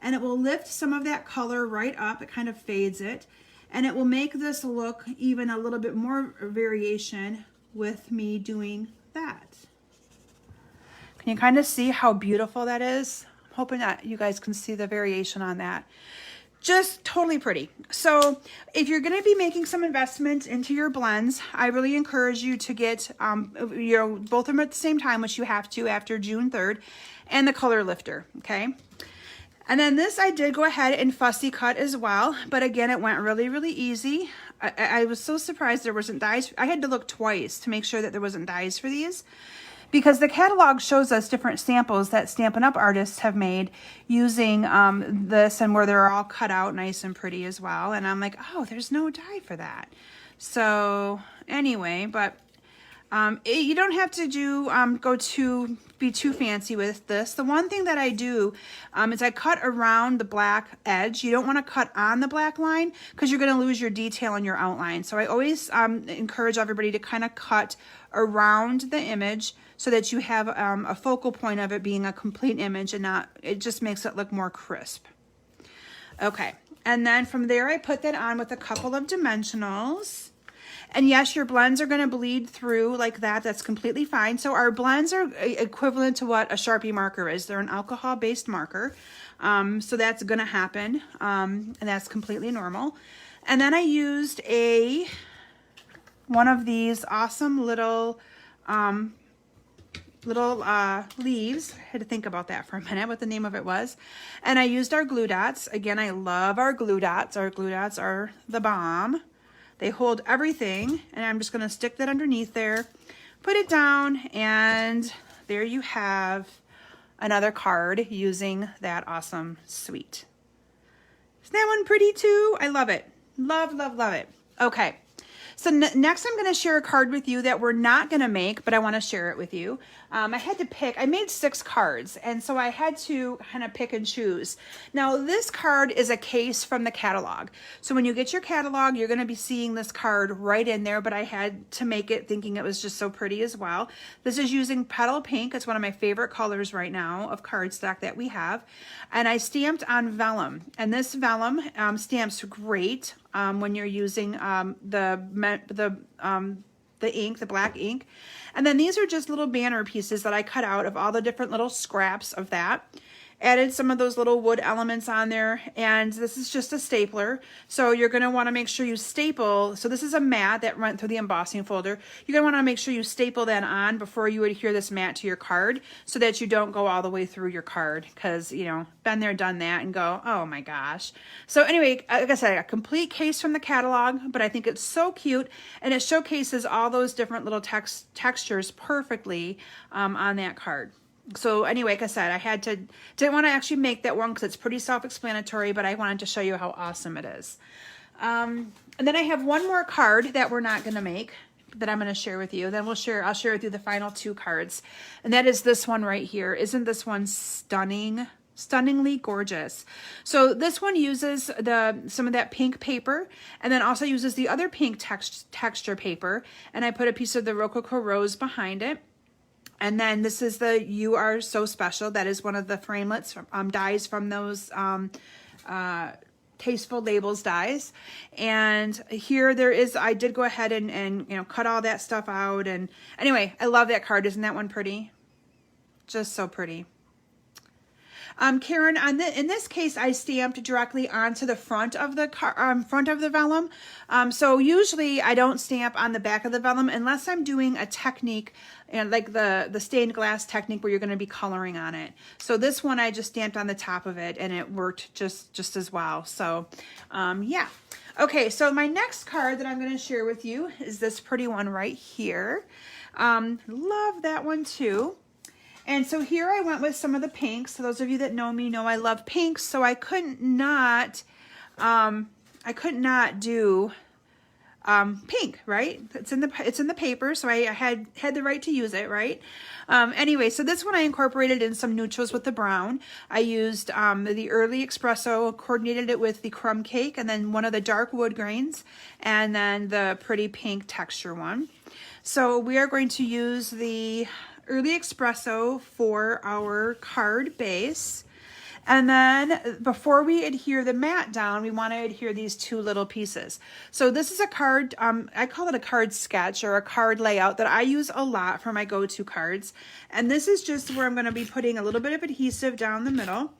and it will lift some of that color right up. It kind of fades it. And it will make this look even a little bit more variation with me doing that. Can you kind of see how beautiful that is? I'm hoping that you guys can see the variation on that. Just totally pretty. So if you're going to be making some investment into your blends, I really encourage you to get both of them at the same time, which you have to after June 3rd, and the color lifter, okay? And then this I did go ahead and fussy cut as well, but again, it went really, really easy. I was so surprised there wasn't dies. I had to look twice to make sure that there wasn't dies for these, because the catalog shows us different samples that Stampin' Up! Artists have made using this, and where they're all cut out nice and pretty as well. And I'm like, oh, there's no dye for that. So anyway, but you don't have to be too fancy with this. The one thing that I do is I cut around the black edge. You don't want to cut on the black line because you're going to lose your detail in your outline. So I always encourage everybody to kind of cut around the image so that you have a focal point of it being a complete image, and it just makes it look more crisp. Okay, and then from there I put that on with a couple of dimensionals. And yes, your blends are going to bleed through like that. That's completely fine. So our blends are equivalent to what a Sharpie marker is. They're an alcohol-based marker. So that's going to happen, and that's completely normal. And then I used one of these awesome little leaves. I had to think about that for a minute, what the name of it was. And I used our glue dots. Again, I love our glue dots. Our glue dots are the bomb. They hold everything, and I'm just going to stick that underneath there, put it down, and there you have another card using that awesome suite. Isn't that one pretty too? I love it. Love, love, love it. Okay. So next I'm going to share a card with you that we're not going to make, but I want to share it with you. I had to pick. I made 6 cards, and so I had to kind of pick and choose. Now, this card is a case from the catalog. So when you get your catalog, you're going to be seeing this card right in there, but I had to make it thinking it was just so pretty as well. This is using Petal Pink. It's one of my favorite colors right now of cardstock that we have. And I stamped on vellum. And this vellum stamps great when you're using the ink, the black ink. And then these are just little banner pieces that I cut out of all the different little scraps of that. Added some of those little wood elements on there, and this is just a stapler. So you're going to want to make sure you staple. So this is a mat that went through the embossing folder. You're going to want to make sure you staple that on before you adhere this mat to your card so that you don't go all the way through your card, because, you know, been there, done that, and go, oh my gosh. So anyway, like I said, a complete case from the catalog, but I think it's so cute, and it showcases all those different little textures perfectly on that card. So anyway, like I said, didn't want to actually make that one because it's pretty self-explanatory, but I wanted to show you how awesome it is. And then I have one more card that we're not going to make that I'm going to share with you. Then I'll share with you the final 2 cards. And that is this one right here. Isn't this one stunning? Stunningly gorgeous. So this one uses some of that pink paper, and then also uses the other pink texture paper. And I put a piece of the Rococo Rose behind it. And then this is the You Are So Special. That is one of the framelits dies from those Tasteful Labels dies. And here I did go ahead and you know, cut all that stuff out. And anyway, I love that card. Isn't that one pretty? Just so pretty. Karen, in this case, I stamped directly onto the front of the vellum. So usually I don't stamp on the back of the vellum unless I'm doing a technique, like the stained glass technique where you're going to be coloring on it. So this one I just stamped on the top of it, and it worked just as well. So yeah. Okay, so my next card that I'm going to share with you is this pretty one right here. Love that one too. And so here I went with some of the pinks. So those of you that know me know I love pinks. So I could not do pink, right? It's in the paper, so I had the right to use it, right? Anyway, so this one I incorporated in some neutrals with the brown. I used the Early Espresso, coordinated it with the crumb cake, and then one of the dark wood grains, and then the pretty pink texture one. So we are going to use the Early Espresso for our card base. And then before we adhere the mat down, we want to adhere these 2 little pieces. So this is a card, I call it a card sketch or a card layout that I use a lot for my go-to cards. And this is just where I'm going to be putting a little bit of adhesive down the middle.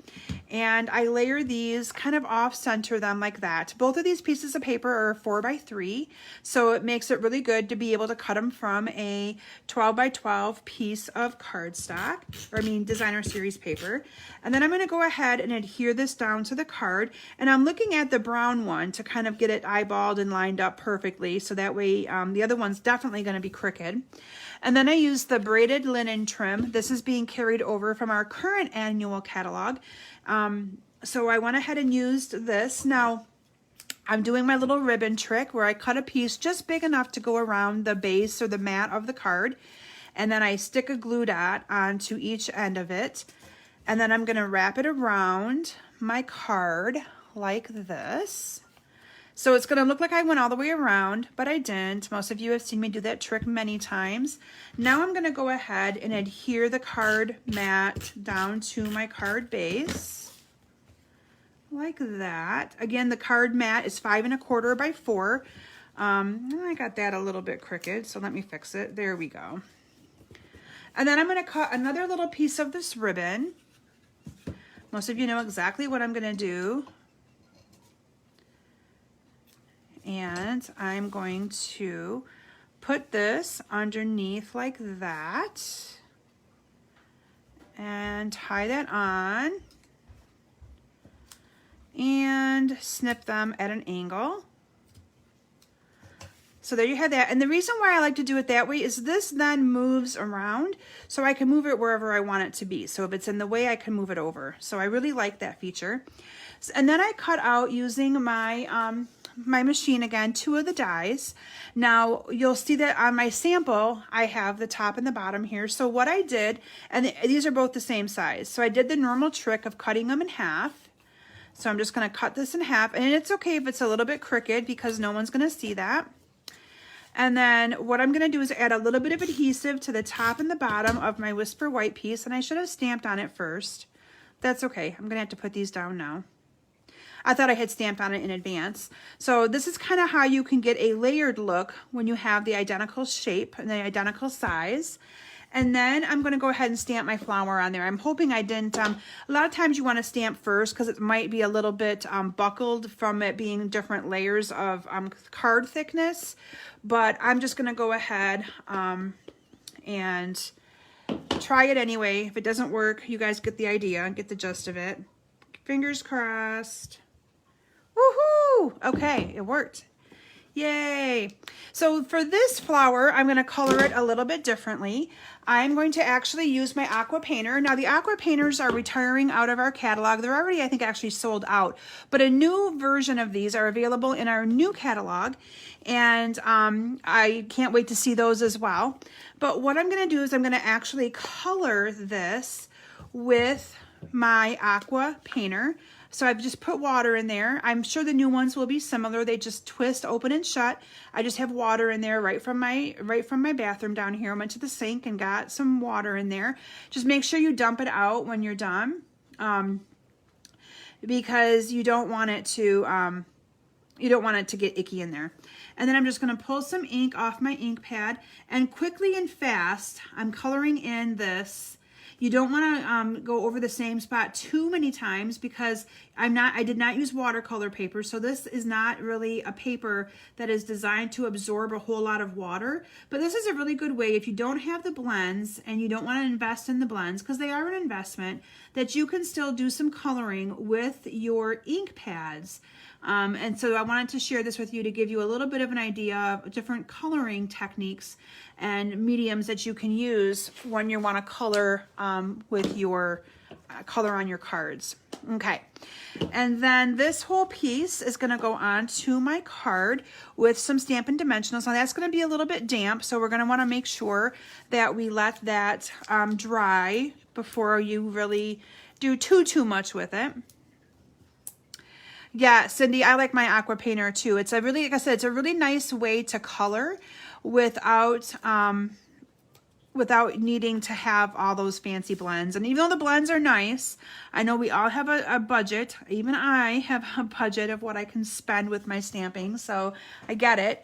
And I layer these, kind of off-center them like that. Both of these pieces of paper are 4x3, so it makes it really good to be able to cut them from a 12x12 piece of cardstock, designer series paper. And then I'm going to go ahead and adhere this down to the card, and I'm looking at the brown one to kind of get it eyeballed and lined up perfectly, so that way the other one's definitely going to be crooked. And then I use the braided linen trim. This is being carried over from our current annual catalog. So I went ahead and used this. Now I'm doing my little ribbon trick where I cut a piece just big enough to go around the base or the mat of the card, and then I stick a glue dot onto each end of it, and then I'm going to wrap it around my card like this. So it's going to look like I went all the way around, but I didn't. Most of you have seen me do that trick many times. Now I'm going to go ahead and adhere the card mat down to my card base like that. Again, the card mat is 5 1/4 by 4. I got that a little bit crooked, so let me fix it. There we go. And then I'm going to cut another little piece of this ribbon. Most of you know exactly what I'm going to do. And I'm going to put this underneath like that and tie that on and snip them at an angle. So there you have that. And the reason why I like to do it that way is this then moves around, so I can move it wherever I want it to be. So if it's in the way, I can move it over. So I really like that feature. And then I cut out using my my machine again 2 of the dies. Now you'll see that on my sample I have the top and the bottom here. So what I did, and these are both the same size, so I did the normal trick of cutting them in half. So I'm just going to cut this in half, and it's okay if it's a little bit crooked because no one's going to see that. And then what I'm going to do is add a little bit of adhesive to the top and the bottom of my Whisper White piece, and I should have stamped on it first. That's okay. I'm going to have to put these down now. I thought I had stamped on it in advance. So this is kind of how you can get a layered look when you have the identical shape and the identical size. And then I'm going to go ahead and stamp my flower on there. I'm hoping I didn't, a lot of times you want to stamp first because it might be a little bit buckled from it being different layers of card thickness. But I'm just going to go ahead and try it anyway. If it doesn't work, you guys get the idea, get the gist of it. Fingers crossed. Woohoo! Okay, it worked. Yay! So for this flower, I'm going to color it a little bit differently. I'm going to actually use my aqua painter. Now the aqua painters are retiring out of our catalog. They're already, I think, actually sold out. But a new version of these are available in our new catalog. And I can't wait to see those as well. But what I'm going to do is I'm going to actually color this with my aqua painter. So I've just put water in there. I'm sure the new ones will be similar. They just twist open and shut. I just have water in there right from my bathroom down here. I went to the sink and got some water in there. Just make sure you dump it out when you're done, because you don't want it to get icky in there. And then I'm just going to pull some ink off my ink pad, and quickly and fast I'm coloring in this. You don't want to go over the same spot too many times because I did not use watercolor paper, so this is not really a paper that is designed to absorb a whole lot of water. But this is a really good way if you don't have the blends and you don't want to invest in the blends, because they are an investment, that you can still do some coloring with your ink pads. And so I wanted to share this with you to give you a little bit of an idea of different coloring techniques and mediums that you can use when you want to color with your color on your cards. Okay, and then this whole piece is going to go on to my card with some Stampin' Dimensionals. Now that's going to be a little bit damp, so we're going to want to make sure that we let that dry before you really do too much with it. Yeah, Cindy, I like my aqua painter too. It's a really, like I said, it's a really nice way to color without needing to have all those fancy blends. And even though the blends are nice, I know we all have a budget. Even I have a budget of what I can spend with my stamping, so I get it.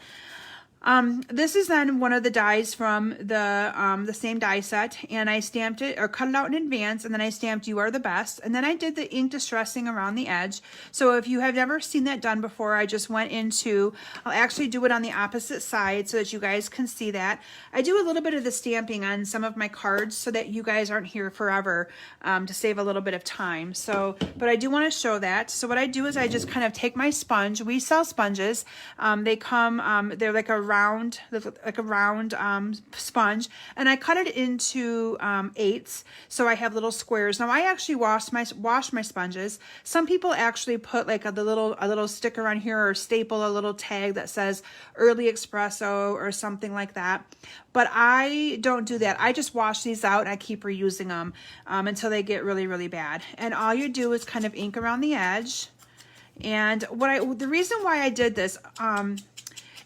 This is then one of the dies from the same die set, and I stamped it or cut it out in advance, and then I stamped "You Are the Best," and then I did the ink distressing around the edge. So if you have never seen that done before, I just went into, I'll actually do it on the opposite side so that you guys can see that. I do a little bit of the stamping on some of my cards so that you guys aren't here forever, to save a little bit of time. So, but I do want to show that. So what I do is I just kind of take my sponge. We sell sponges. They come, they're like a round sponge, and I cut it into 8s, so I have little squares. Now I actually wash my sponges. Some people actually put like a little sticker on here or staple a little tag that says early espresso or something like that. But I don't do that. I just wash these out and I keep reusing them until they get really bad. And all you do is kind of ink around the edge. And the reason why I did this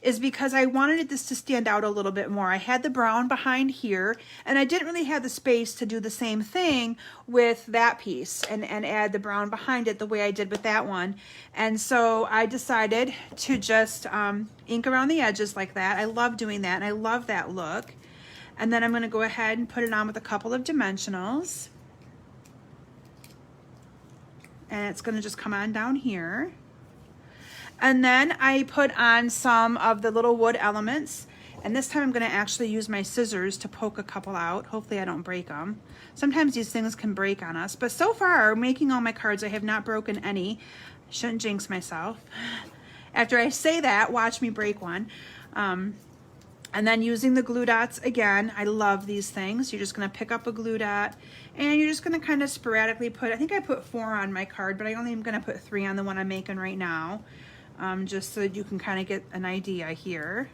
is because I wanted this to stand out a little bit more. I had the brown behind here, and I didn't really have the space to do the same thing with that piece and add the brown behind it the way I did with that one. And so I decided to just ink around the edges like that. I love doing that, and I love that look. And then I'm going to go ahead and put it on with a couple of dimensionals. And it's going to just come on down here. And then I put on some of the little wood elements. And this time I'm going to actually use my scissors to poke a couple out. Hopefully I don't break them. Sometimes these things can break on us. But so far, making all my cards, I have not broken any. I shouldn't jinx myself. After I say that, watch me break one. And then using the glue dots again. I love these things. You're just going to pick up a glue dot. And you're just going to kind of sporadically put, I think I put 4 on my card, but I only am going to put 3 on the one I'm making right now. just so that you can kind of get an idea here.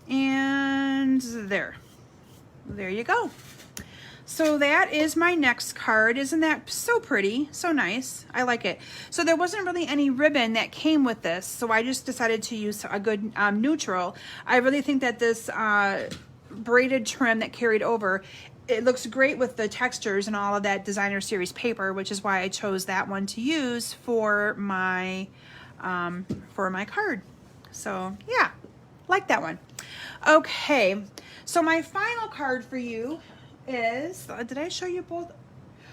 And there you go. So that is my next card. Isn't that so pretty? So nice. I like it. So there wasn't really any ribbon that came with this, so I just decided to use a good neutral. I really think that this braided trim that carried over, it looks great with the textures and all of that designer series paper, which is why I chose that one to use for my card. So yeah, like that one. Okay, so my final card for you is, did I show you both?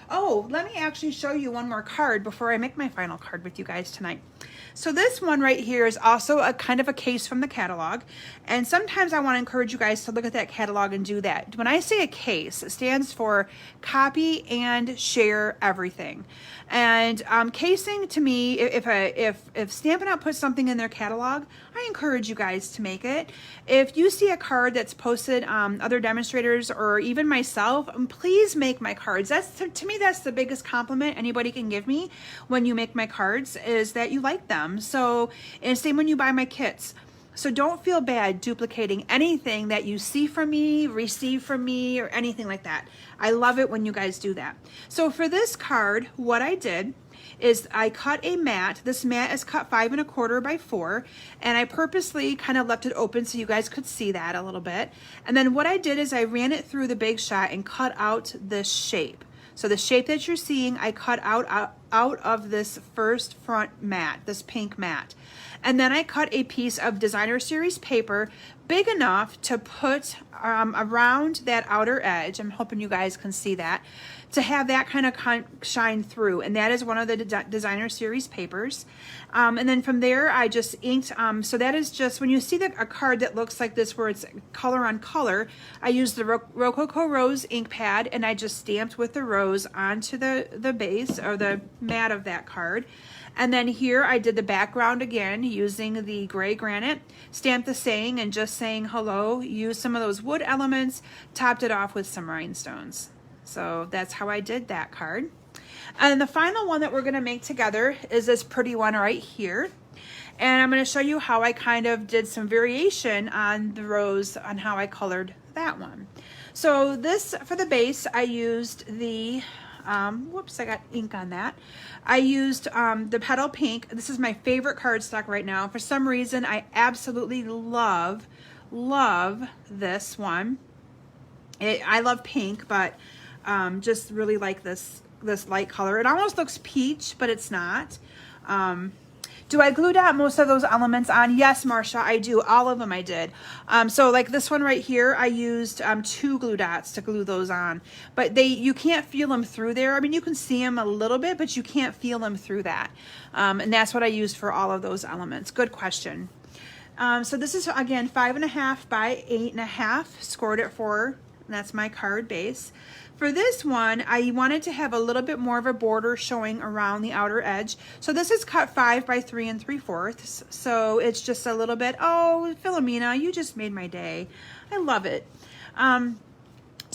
Oh, let me actually show you one more card before I make my final card with you guys tonight. So this one right here is also a kind of a case from the catalog. And sometimes I want to encourage you guys to look at that catalog and do that. When I say a case, it stands for copy and share everything. And casing, to me, if Stampin' Up! Puts something in their catalog, I encourage you guys to make it. If you see a card that's posted other demonstrators or even myself, please make my cards. That's to me, that's the biggest compliment anybody can give me when you make my cards, is that you like them. So, and same when you buy my kits. So don't feel bad duplicating anything that you see from me, receive from me, or anything like that. I love it when you guys do that. So for this card, what I did is I cut a mat. This mat is cut 5 1/4 by 4, and I purposely kind of left it open so you guys could see that a little bit. And then what I did is I ran it through the Big Shot and cut out this shape. So the shape that you're seeing, I cut out of this first front mat, this pink mat. And then I cut a piece of designer series paper big enough to put around that outer edge. I'm hoping you guys can see that, to have that kind of shine through. And that is one of the designer series papers. And then from there, I just inked. So that is just, when you see a card that looks like this, where it's color on color, I used the Rococo Rose ink pad, and I just stamped with the rose onto the base or the mat of that card. And then here I did the background again using the gray granite, stamped the saying and just saying hello, used some of those wood elements, topped it off with some rhinestones. So that's how I did that card. And the final one that we're going to make together is this pretty one right here. And I'm going to show you how I kind of did some variation on the rose, on how I colored that one. So this, for the base, I used the whoops, I got ink on that. I used the Petal Pink. This is my favorite cardstock right now. For some reason, I absolutely love this one. I love pink, but just really like this light color. It almost looks peach, but it's not. Do I glue dot most of those elements on? Yes, Marcia, I do. All of them I did. So like this one right here, I used 2 glue dots to glue those on. But you can't feel them through there. I mean, you can see them a little bit, but you can't feel them through that. And that's what I used for all of those elements. Good question. So this is, again, 5 1/2 by 8 1/2, scored at 4. And that's my card base. For this one, I wanted to have a little bit more of a border showing around the outer edge. So this is cut 5 by 3 3/4. So it's just a little bit, oh, Philomena, you just made my day. I love it. So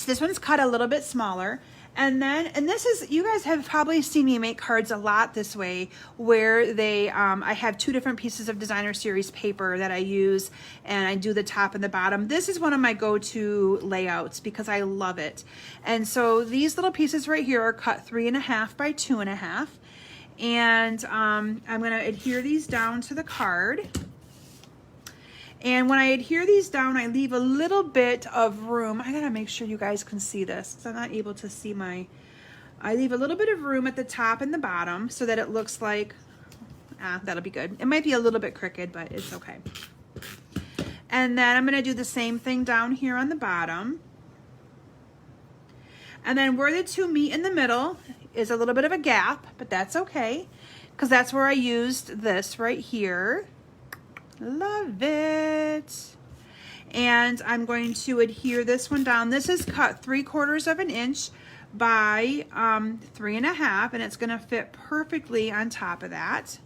this one's cut a little bit smaller. And this is, you guys have probably seen me make cards a lot this way, where I have 2 different pieces of designer series paper that I use, and I do the top and the bottom. This is one of my go-to layouts because I love it. And so these little pieces right here are cut 3 1/2 by 2 1/2. And I'm gonna adhere these down to the card. And when I adhere these down, I leave a little bit of room. I gotta make sure you guys can see this, because I'm not able to see I leave a little bit of room at the top and the bottom so that it looks like, that'll be good. It might be a little bit crooked, but it's okay. And then I'm gonna do the same thing down here on the bottom. And then where the 2 meet in the middle is a little bit of a gap, but that's okay, because that's where I used this right here. Love it. And I'm going to adhere this one down. This is cut 3/4 of an inch by 3 1/2, and it's going to fit perfectly on top of that.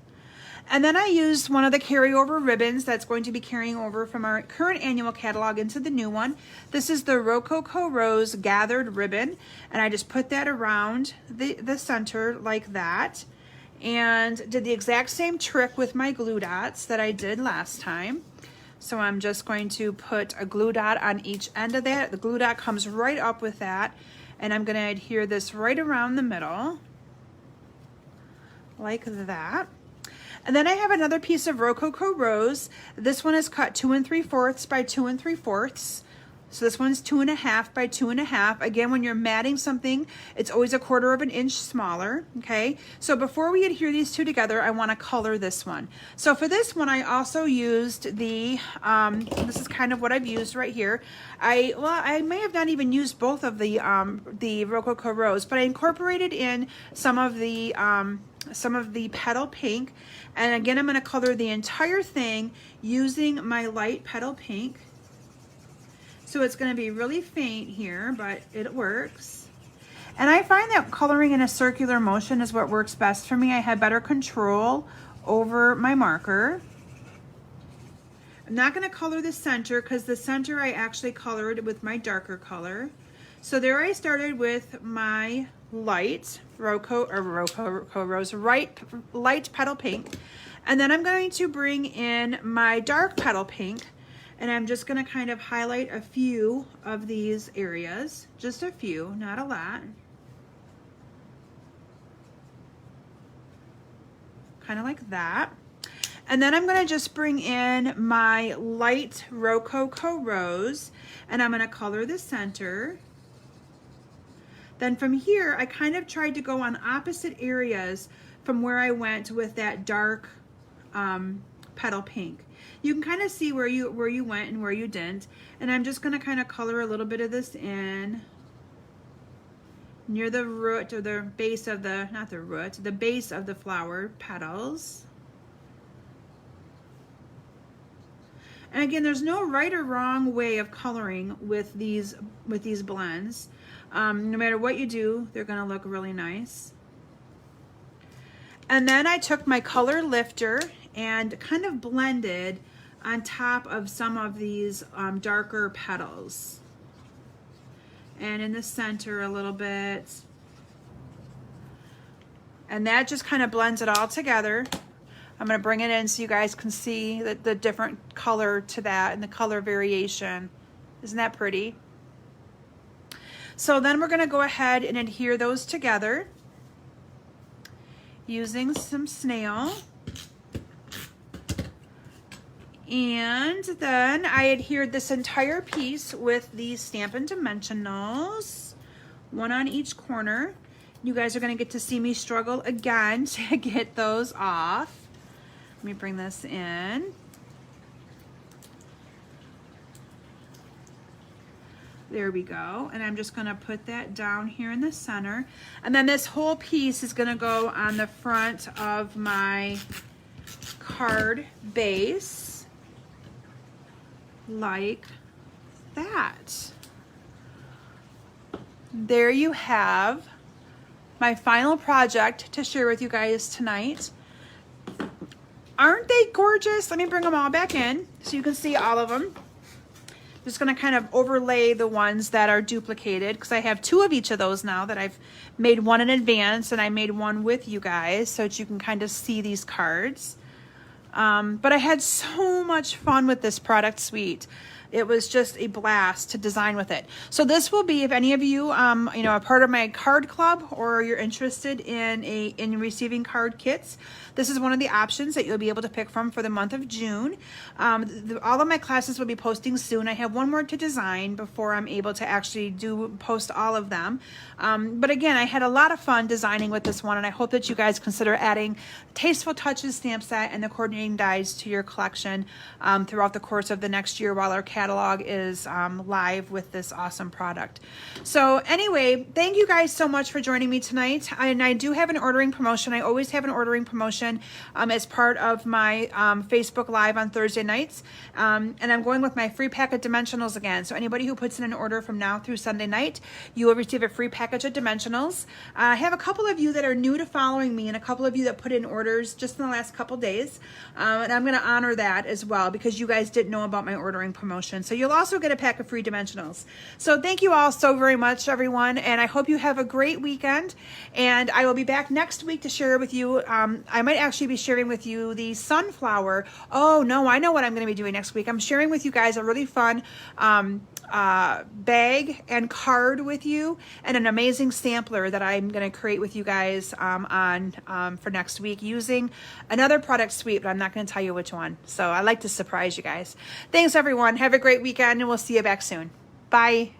And then I used one of the carryover ribbons that's going to be carrying over from our current annual catalog into the new one. This is the Rococo Rose gathered ribbon, and I just put that around the center like that. and did the exact same trick with my glue dots that I did last time. So I'm just going to put a glue dot on each end of that. The glue dot comes right up with that, and I'm going to adhere this right around the middle like that. And then I have another piece of Rococo Rose. This one is cut 2 3/4 by 2 3/4. So this one's 2 1/2 by 2 1/2. Again, when you're matting something, it's always 1/4 of an inch smaller, okay? So before we adhere these two together, I wanna color this one. So for this one, I also used the, this is kind of what I've used right here. I may have not even used both of the Rococo Rose, but I incorporated in some of the petal pink. And again, I'm gonna color the entire thing using my light petal pink. So it's going to be really faint here, but it works. And I find that coloring in a circular motion is what works best for me. I have better control over my marker. I'm not going to color the center because the center I actually colored with my darker color. So there I started with my light Rococo Rose, light petal pink. And then I'm going to bring in my dark petal pink. And I'm just going to kind of highlight a few of these areas, just a few, not a lot. Kind of like that. And then I'm going to just bring in my light Rococo Rose, and I'm going to color the center. Then from here, I kind of tried to go on opposite areas from where I went with that dark petal pink. You can kind of see where you went and where you didn't. And I'm just going to kind of color a little bit of this in near the root or the base of the, not the root, the base of the flower petals. And again, there's no right or wrong way of coloring with these blends. No matter what you do, they're going to look really nice. And then I took my color lifter and kind of blended on top of some of these darker petals. And in the center a little bit. And that just kind of blends it all together. I'm going to bring it in so you guys can see the different color to that and the color variation. Isn't that pretty? So then we're going to go ahead and adhere those together using some snail. And then I adhered this entire piece with these Stampin' Dimensionals, one on each corner. You guys are going to get to see me struggle again to get those off. Let me bring this in. There we go. And I'm just going to put that down here in the center. And then this whole piece is going to go on the front of my card base. Like that. There you have my final project to share with you guys tonight. Aren't they gorgeous? Let me bring them all back in so you can see all of them. Just going to kind of overlay the ones that are duplicated because I have 2 of each of those now that I've made one in advance and I made one with you guys so that you can kind of see these cards. But I had so much fun with this product suite. It was just a blast to design with it. So this will be, if any of you, you know, a part of my card club or you're interested in receiving card kits, this is one of the options that you'll be able to pick from for the month of June. All of my classes will be posting soon. I have one more to design before I'm able to actually post all of them. But again, I had a lot of fun designing with this one, and I hope that you guys consider adding Tasteful Touches stamp set and the coordinating dies to your collection throughout the course of the next year while our catalog is live with this awesome product. So anyway, thank you guys so much for joining me tonight. And I do have an ordering promotion. I always have an ordering promotion as part of my Facebook Live on Thursday nights. And I'm going with my free pack of dimensionals again. So anybody who puts in an order from now through Sunday night, you will receive a free package of dimensionals. I have a couple of you that are new to following me and a couple of you that put in orders just in the last couple days. And I'm going to honor that as well because you guys didn't know about my ordering promotion. promotion. So you'll also get a pack of free dimensionals. So thank you all so very much, everyone. And I hope you have a great weekend. And I will be back next week to share with you. I might actually be sharing with you the sunflower. Oh no, I know what I'm going to be doing next week. I'm sharing with you guys a really fun bag and card with you, and an amazing sampler that I'm going to create with you guys for next week using another product suite, but I'm not going to tell you which one. So I like to surprise you guys. Thanks everyone. Have a great weekend, and we'll see you back soon. Bye.